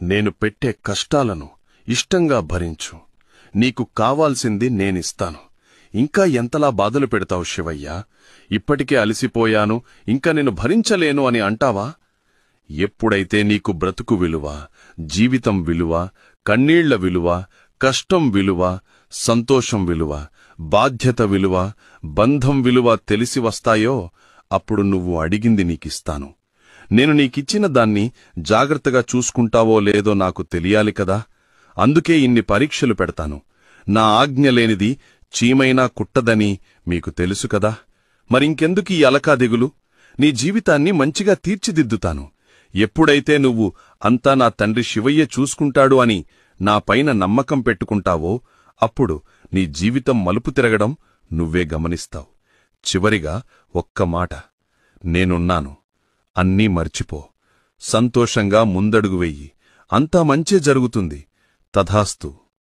నేను పెట్టే కష్టాలను ఇష్టంగా భరించు. నీకు కావాల్సింది నేనిస్తాను. ఇంకా ఎంతలా బాధలు పెడతావు శివయ్యా? ఇప్పటికే అలసిపోయాను, ఇంకా నేను భరించలేను అని అంటావా? ఎప్పుడైతే నీకు బ్రతుకు విలువ, జీవితం విలువ, కన్నీళ్ల విలువ, కష్టం విలువ, సంతోషం విలువ, బాధ్యత విలువ, బంధం విలువ తెలిసి వస్తాయో అప్పుడు నువ్వు అడిగింది నీకిస్తాను. నేను నీకిచ్చిన దాన్ని జాగ్రత్తగా చూసుకుంటావో లేదో నాకు తెలియాలి కదా. అందుకే ఇన్ని పరీక్షలు పెడతాను. నా ఆజ్ఞ లేనిది చీమైనా కుట్టదని మీకు తెలుసు కదా. మరింకెందుకీ అలకా దిగులు? నీ జీవితాన్ని మంచిగా తీర్చిదిద్దుతాను. ఎప్పుడైతే నువ్వు అంతా నా తండ్రి శివయ్య చూసుకుంటాడు అని నా పైన నమ్మకం పెట్టుకుంటావో అప్పుడు నీ జీవితం మలుపు తిరగడం నువ్వే గమనిస్తావు. చివరిగా ఒక్క మాట, నేనున్నాను. అన్నీ మర్చిపో. సంతోషంగా ముందడుగు వెయ్యి. అంతా మంచే జరుగుతుంది. తథాస్తు.